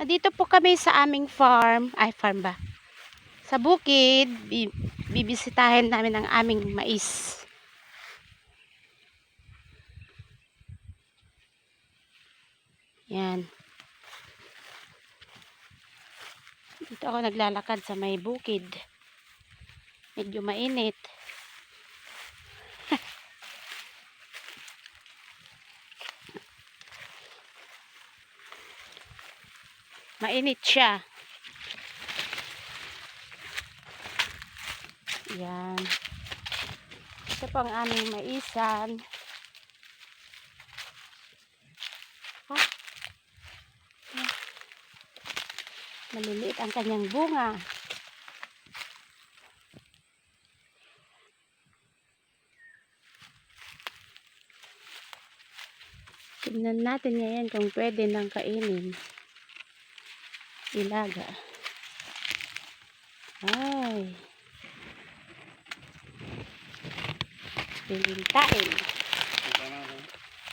Dito po kami sa aming farm. Ay, farm ba? Sa bukid. Bibisitahin namin ang aming mais. Yan. Dito ako naglalakad sa may bukid. Medyo mainit. Mainit siya. Yan. Ito po ang aming maisan. Maliliit ang kanyang bunga. Tignan natin ngayon kung pwede nang kainin. Ilaga. Ay. Pilintain.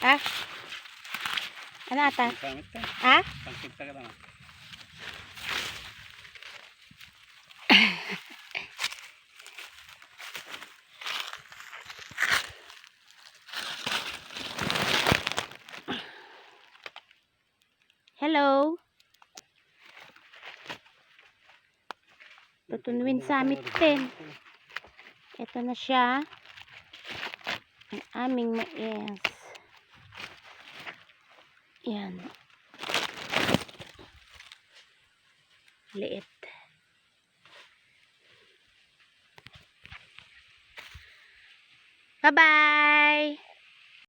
Ha? Ano ata? Ha? Hello. Tutunwin Summit 10. Ito na siya. Ang aming mais. Yan. Liit. Bye-bye.